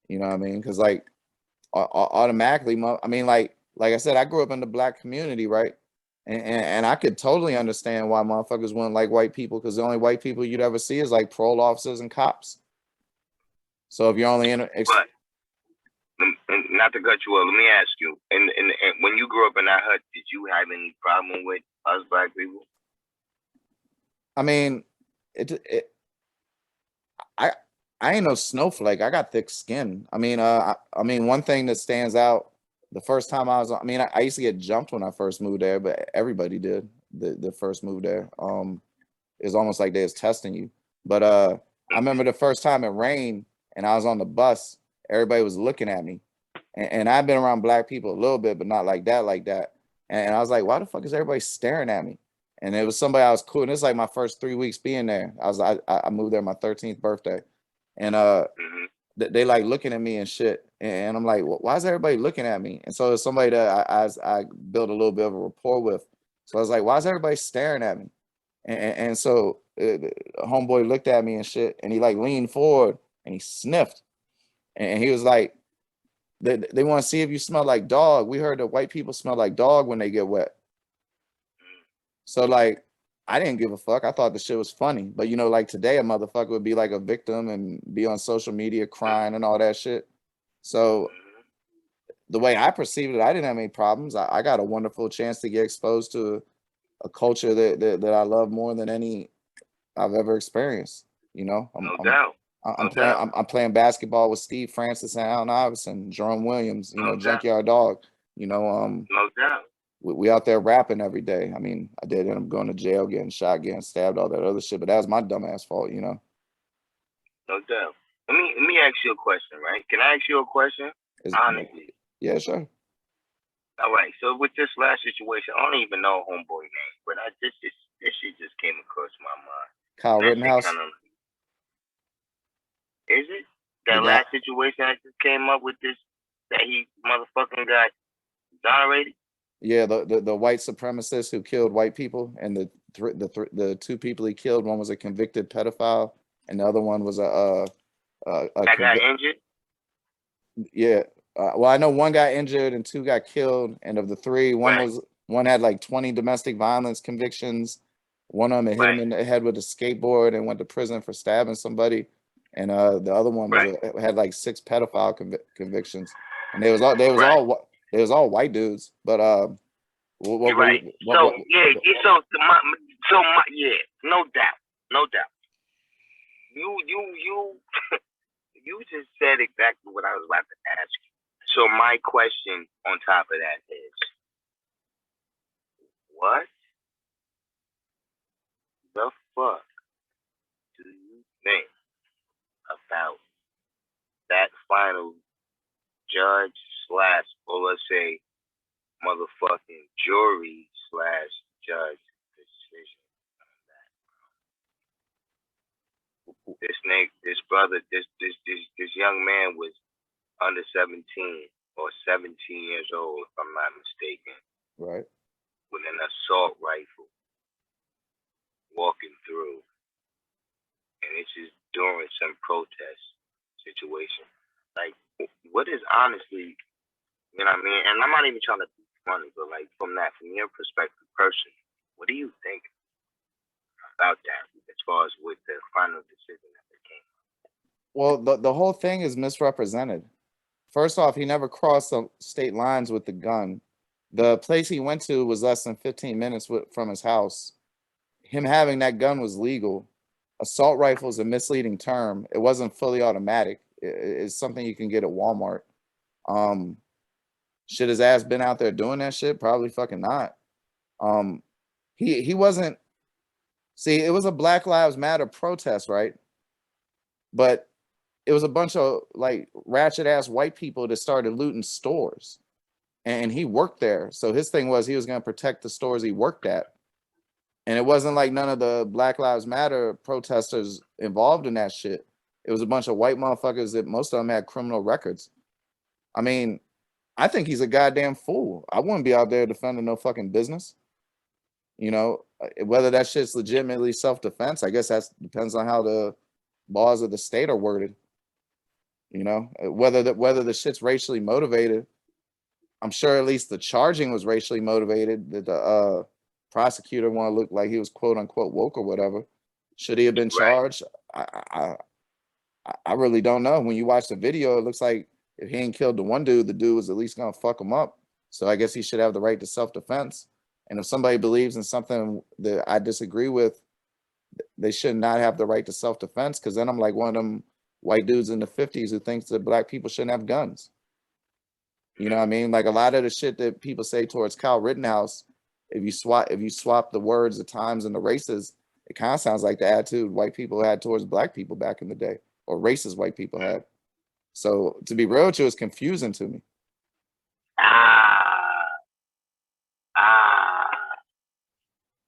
You know what I mean? Because like automatically, I mean, like I said, I grew up in the black community, right? And I could totally understand why motherfuckers wouldn't like white people, because the only white people you'd ever see is like parole officers and cops. So if you're only in but not to cut you off, let me ask you, and when you grew up in that hut, did you have any problem with us black people? I mean, I ain't no snowflake. I got thick skin. I mean, one thing that stands out, the first time I was, I used to get jumped when I first moved there, but everybody did the first move there. It's almost like they was testing you. But I remember the first time it rained and I was on the bus, everybody was looking at me. And I've been around black people a little bit, but not like that. And I was like, why the fuck is everybody staring at me? And it was somebody I was cool. And it's like my first 3 weeks being there. I moved there my 13th birthday. And they like looking at me and shit. And I'm like, why is everybody looking at me? And so it's somebody that I built a little bit of a rapport with. So I was like, why is everybody staring at me? And so a homeboy looked at me and shit, and he like leaned forward and he sniffed. And he was like, they want to see if you smell like dog. We heard that white people smell like dog when they get wet. So like, I didn't give a fuck. I thought the shit was funny. But like today, a motherfucker would be like a victim and be on social media crying and all that shit. So the way I perceived it, I didn't have any problems. I got a wonderful chance to get exposed to a culture that I love more than any I've ever experienced. No doubt. I'm playing basketball with Steve Francis and Allen Iverson, Jerome Williams, Junkyard Dog. No doubt. We out there rapping every day. I mean, I did end up going to jail, getting shot, getting stabbed, all that other shit, but that was my dumbass fault, No doubt. Let me ask you a question, right? Can I ask you a question? Honestly. Yeah, sure. All right. So with this last situation, I don't even know homeboy name, but this shit just came across my mind. Kyle Rittenhouse. Is it that last situation that just came up with this, that he motherfucking got exonerated? Yeah, the white supremacist who killed white people, and the two people he killed, one was a convicted pedophile, and the other one was a got injured. Yeah, well, I know one got injured and two got killed, and of the three, one had like 20 domestic violence convictions. One of them hit him in the head with a skateboard and went to prison for stabbing somebody, and the other one had like 6 pedophile convictions, and they was It was all white dudes, but You're right. Yeah, no doubt, no doubt. You you just said exactly what I was about to ask you. So my question on top of that is, what the fuck do you think about that final judge slash, or let's say, motherfucking jury slash judge decision on that? This brother, this young man was under 17 or 17 years old, if I'm not mistaken, right. with an assault rifle walking through, and it's just during some protest situation. Like, what is honestly, you know what I mean? And I'm not even trying to be funny, but like from your perspective, personally, what do you think about that as far as with the final decision that they came? Well, the whole thing is misrepresented. First off, he never crossed the state lines with the gun. The place he went to was less than 15 minutes from his house. Him having that gun was legal. Assault rifle is a misleading term. It wasn't fully automatic. It's something you can get at Walmart. Should his ass been out there doing that shit? Probably fucking not. He wasn't. See, it was a Black Lives Matter protest, right? But it was a bunch of like ratchet ass white people that started looting stores, and he worked there. So his thing was he was going to protect the stores he worked at. And it wasn't like none of the Black Lives Matter protesters involved in that shit. It was a bunch of white motherfuckers that most of them had criminal records. I mean, I think he's a goddamn fool. I wouldn't be out there defending no fucking business. You know, whether that shit's legitimately self-defense, I guess that depends on how the laws of the state are worded. You know, whether the shit's racially motivated, I'm sure at least the charging was racially motivated. That the prosecutor want to look like he was quote unquote woke or whatever. Should he have been charged? Right. I really don't know. When you watch the video, it looks like if he ain't killed the one dude, the dude was at least gonna fuck him up. So I guess he should have the right to self-defense. And if somebody believes in something that I disagree with, they should not have the right to self-defense, because then I'm like one of them white dudes in the 50s who thinks that black people shouldn't have guns. You know what I mean? Like a lot of the shit that people say towards Kyle Rittenhouse, if you swap the words, the times, and the races, it kind of sounds like the attitude white people had towards black people back in the day, or racist white people had. So to be real with you, it's confusing to me.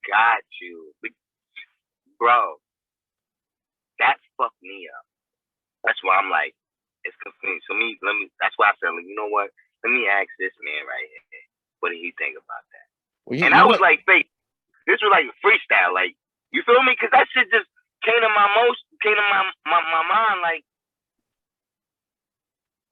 Got you, bro. That fucked me up. That's why I'm like, it's confusing. So that's why I said, like, you know what? Let me ask this man right here. What did he think about that? Well, and I was like, fake. This was like freestyle, like, you feel me? Because that shit just came to my mind, like,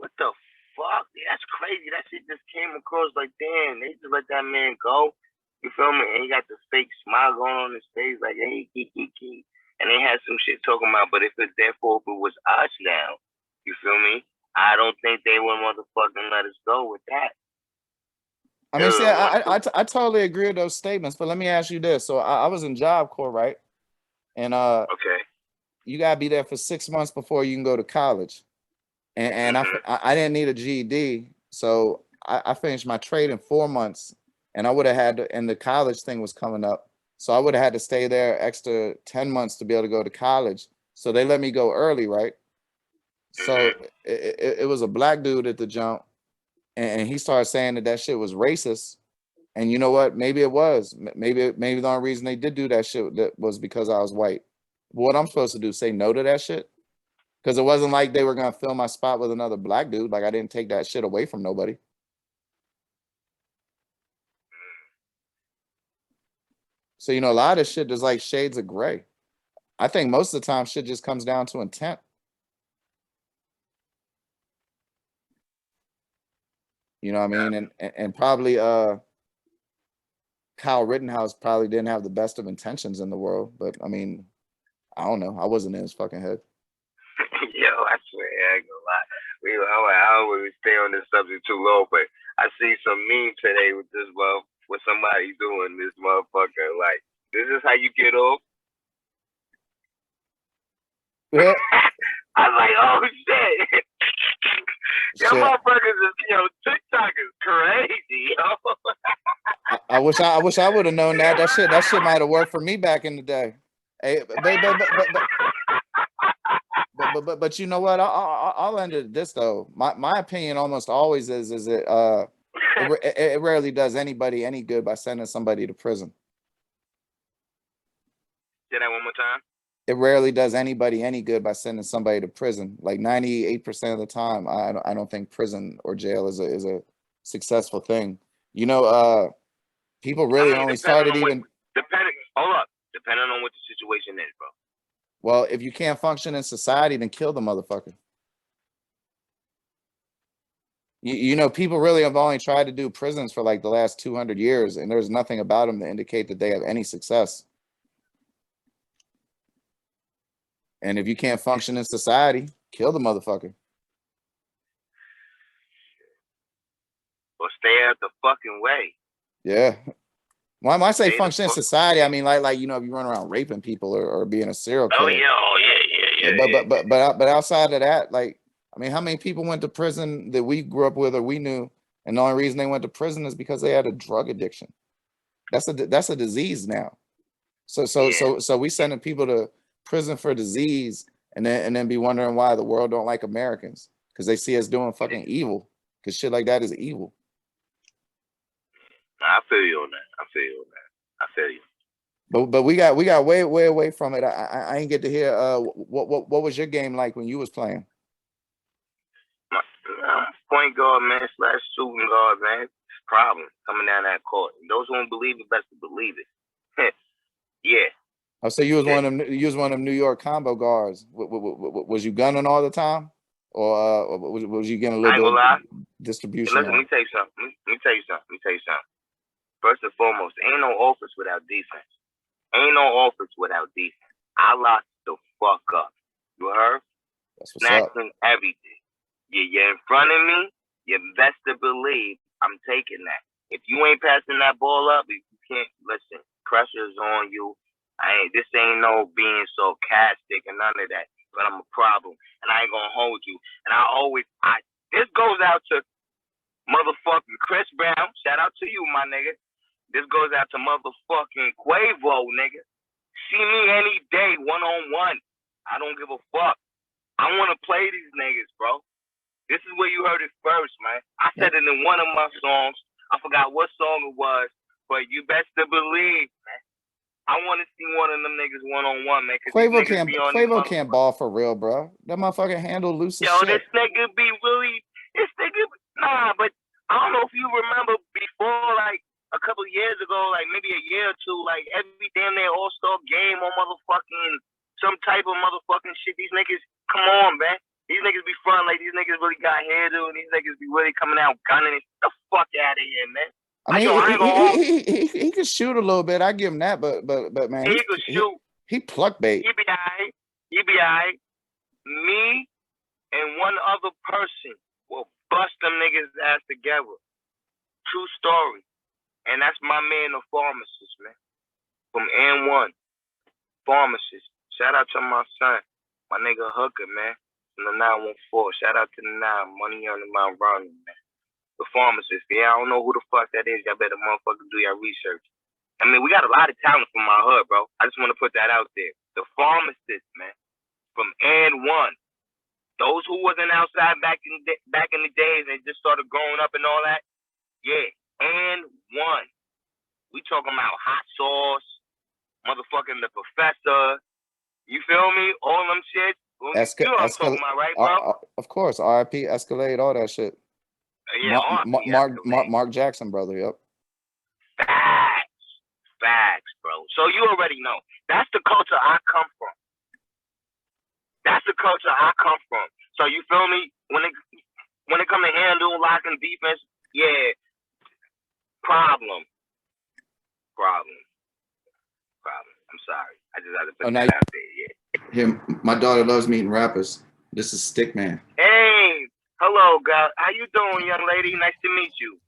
what the fuck? That's crazy. That shit just came across like, damn, they just let that man go. You feel me? And he got the fake smile going on his face, like, hey, kiki. And they had some shit talking about, but if it was us now, you feel me? I don't think they would motherfucking let us go with that. I mean, see, I totally agree with those statements, but let me ask you this. So I was in Job Corps, right? And okay, you gotta be there for 6 months before you can go to college. And I didn't need a GED, so I finished my trade in 4 months, and I would have had to, and the college thing was coming up, so I would have had to stay there extra 10 months to be able to go to college. So they let me go early, right? So it was a black dude at the jump, and he started saying that shit was racist. And you know what? Maybe it was. Maybe the only reason they did do that shit that was because I was white. What I'm supposed to do? Say no to that shit? Because it wasn't like they were gonna fill my spot with another black dude. Like I didn't take that shit away from nobody. So you know, a lot of shit, there's like shades of gray. I think most of the time shit just comes down to intent. You know what I mean? And probably Kyle Rittenhouse probably didn't have the best of intentions in the world, but I mean, I don't know. I wasn't in his fucking head. Yo, I swear, I ain't gonna lie. I don't want to stay on this subject too long, but I see some meme today with this with somebody doing this motherfucker. Like, this is how you get off. Yeah. I was like, oh shit. Your Shit. motherfuckers is, TikTok is crazy, yo. I wish I would have known that. That shit might have worked for me back in the day. Hey, but you know what? I'll end it this though. My opinion almost always is it rarely does anybody any good by sending somebody to prison. Say that one more time. It rarely does anybody any good by sending somebody to prison. Like 98% of the time, I don't think prison or jail is a successful thing. People really only started even. Depending on what the situation is, bro. Well, if you can't function in society, then kill the motherfucker. People really have only tried to do prisons for like the last 200 years, and there's nothing about them to indicate that they have any success. And if you can't function in society, kill the motherfucker. Or stay out the fucking way. Yeah. When I say function in society, I mean like if you run around raping people or being a serial killer. Oh yeah. But outside of that, like, I mean, how many people went to prison that we grew up with or we knew, and the only reason they went to prison is because they had a drug addiction? That's a disease now. So we sending people to prison for disease, and then be wondering why the world don't like Americans, because they see us doing fucking evil, because shit like that is evil. I feel you on that. I feel you. But we got way away from it. I ain't get to hear what was your game like when you was playing? Point guard, man, / shooting guard, man. Problem coming down that court. Those who don't believe it, best to believe it. Yeah. Oh, so you was one of them. You was one of them New York combo guards. Was you gunning all the time, or was you getting a little bit of distribution? Listen, let me tell you something. First and foremost, ain't no offense without defense. I locked the fuck up. You heard? That's what's up. Snacking everything. You're in front of me. You best to believe I'm taking that. If you ain't passing that ball up, if you can't listen, pressure's on you. This ain't no being sarcastic and none of that. But I'm a problem, and I ain't gonna hold you. And this goes out to motherfucking Chris Brown. Shout out to you, my nigga. This goes out to motherfucking Quavo, nigga. See me any day, one-on-one. I don't give a fuck. I want to play these niggas, bro. This is where you heard it first, man. I said it in one of my songs. I forgot what song it was, but you best to believe, man. I want to see one of them niggas one-on-one, man. Quavo can't ball for real, bro. That motherfucker handle loose as shit. This nigga be really... Nah, but I don't know if you remember before, like, a couple of years ago, like maybe a year or two, like every damn near all-star game on motherfucking some type of motherfucking shit. These niggas, come on, man. These niggas be front like these niggas really got handle, and these niggas be really coming out gunning. Get the fuck out of here, man. I mean, he can shoot a little bit. I give him that, but man, he can shoot. He pluck bait. He be alright. Me and one other person will bust them niggas' ass together. True story. And that's my man, the pharmacist, man. From N1. Pharmacist. Shout out to my son. My nigga Hooker, man. From the 914. Shout out to the 9. Money on the Mount Vernon, man. The pharmacist. Yeah, I don't know who the fuck that is. Y'all better motherfucker do your research. I mean, we got a lot of talent from my hood, bro. I just want to put that out there. The pharmacist, man. From N1. Those who wasn't outside back in the days and just started growing up and all that. Yeah. N1. We talking about hot sauce, motherfucking the professor. You feel me? All them shit. You know what I'm talking about, right, bro? Of course. RIP, Escalade, all that shit. Yeah, Mark Jackson, brother. Yep. Facts, bro. So you already know. That's the culture I come from. So you feel me? When it come to handle, locking defense, yeah. Problem. I'm sorry. I just had to put that out there. Yeah. My daughter loves meeting rappers. This is Stikk Man. Hey, hello, guys. How you doing, young lady? Nice to meet you.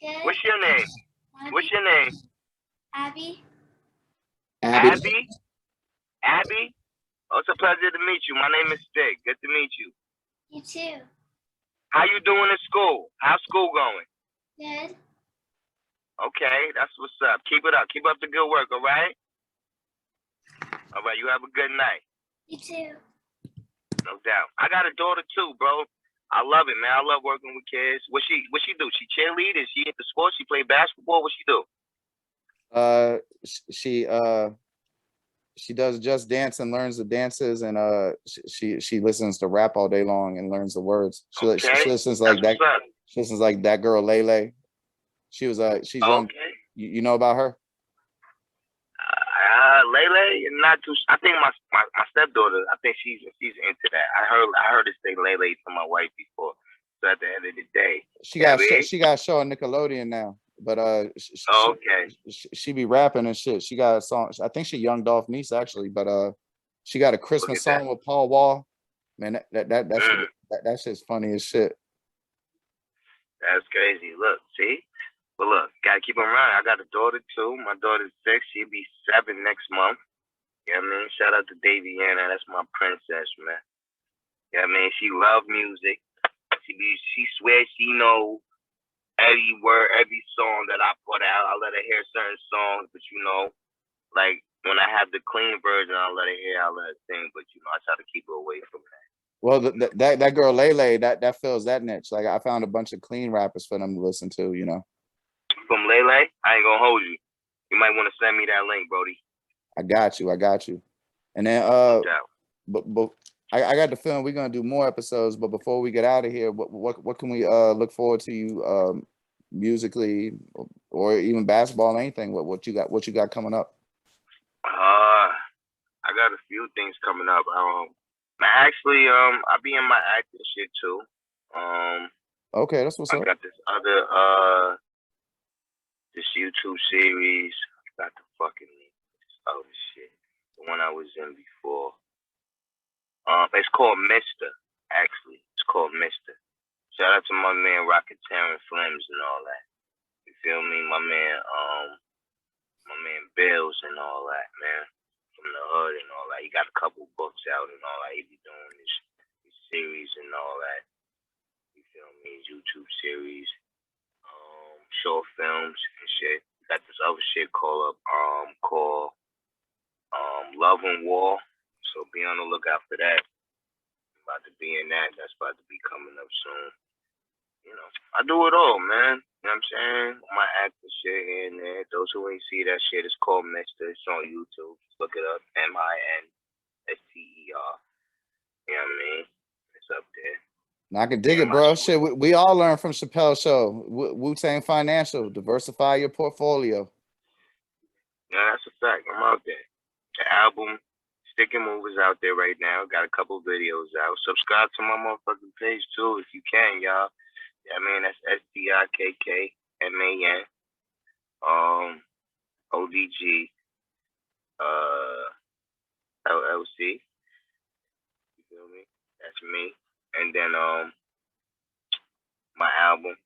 Good. What's your name? What's your name? Abby. Abby? Abby? Oh, it's a pleasure to meet you. My name is Stikk. Good to meet you. You too. How you doing in school? How's school going? Good. Okay, that's what's up. Keep it up. Keep up the good work, all right? All right, you have a good night. You too. No doubt. I got a daughter too, bro. I love it, man. I love working with kids. What she do? She cheerlead? Is she into sports? She play basketball? What she do? She does Just Dance and learns the dances, and she listens to rap all day long and learns the words. She listens like that. She listens like that girl Lele. She was she's young. Okay. You know about her? Lele, not too. I think my stepdaughter. I think she's into that. I heard her say Lele to my wife before. So at the end of the day, she got a show on Nickelodeon now. But she be rapping and shit. She got a song. I think she Young Dolph niece actually, but she got a Christmas song with Paul Wall. Man, that shit's funny as shit. That's crazy. Look, see. But look, gotta keep them around. I got a daughter too. My daughter's 6. She'll be 7 next month. You know what I mean? Shout out to Daviana. That's my princess, man. You know what I mean? She love music. She swears she know every word, every song that I put out. I let her hear certain songs, but you know, like when I have the clean version, I let her hear, I let her sing. But you know, I try to keep her away from that. Well, that girl Lele, that fills that niche. Like I found a bunch of clean rappers for them to listen to. You know. From Lele, I ain't gonna hold you. You might want to send me that link, Brody. I got you. And then but I got the feeling we're gonna do more episodes. But before we get out of here, what can we look forward to you musically or even basketball, anything? What you got coming up? I got a few things coming up. Actually, I be in my acting shit too. Okay, that's what's up. I got this other this YouTube series. I got the fucking this other shit. The one I was in before. It's called Mister. Actually, it's called Mister. Shout out to my man Rocketeer Flames and all that. You feel me? My man Bills and all that, man. From the hood and all that. He got a couple books out and all that. He be doing this series and all that. You feel me? YouTube series. Short films and shit. Got this other shit called Love and War. So be on the lookout for that. I'm about to be in that. That's about to be coming up soon. You know, I do it all, man. You know what I'm saying? My acting shit here and there. Those who ain't see that shit, it's called Mister. It's on YouTube. Just look it up. MINSTER. You know what I mean? It's up there. I can dig it, bro. Shit, we all learn from Chappelle's show. Wu-Tang Financial, diversify your portfolio. Yeah, that's a fact. I'm out there. The album, Stikk Man O.D.G is out there right now. Got a couple videos out. Subscribe to my motherfucking page too if you can, y'all. Yeah, I mean that's STIKKMAN. ODG. LLC. You feel me? That's me. And then my album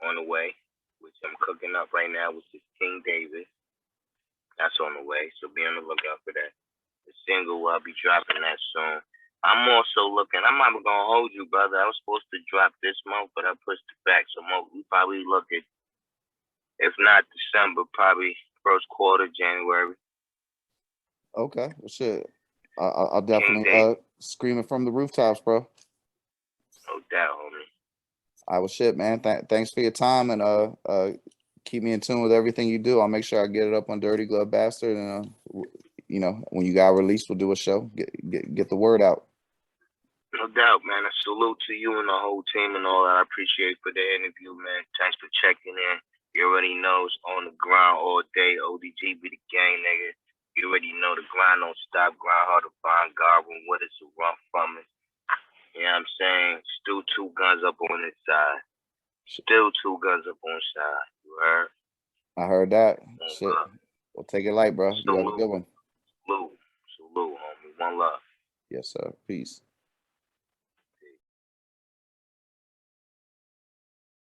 on the way, which I'm cooking up right now, which is King David. That's on the way, so be on the lookout for that. The single, I'll be dropping that soon. I'm also looking. I'm not gonna hold you, brother. I was supposed to drop this month, but I pushed it back. So we probably look at, if not December, probably first quarter January. Okay, well, shit. I'll definitely scream it from the rooftops, bro. No doubt, homie. I was shit, man. Thanks for your time, and keep me in tune with everything you do. I'll make sure I get it up on Dirty Glove Bastard, and you know, when you got released, we'll do a show. Get the word out. No doubt, man. A salute to you and the whole team and all that. I appreciate for the interview, man. Thanks for checking in. You already know it's on the grind all day. ODG be the gang, nigga. You already know the grind don't stop. Grind hard to find God when what is to run from it. You know what I'm saying? Still 2 guns up on this side. Still 2 guns up on the side. You heard? I heard that. Shit. Well, take it light, bro. You have a good one. Salute, homie. One love. Yes, sir. Peace.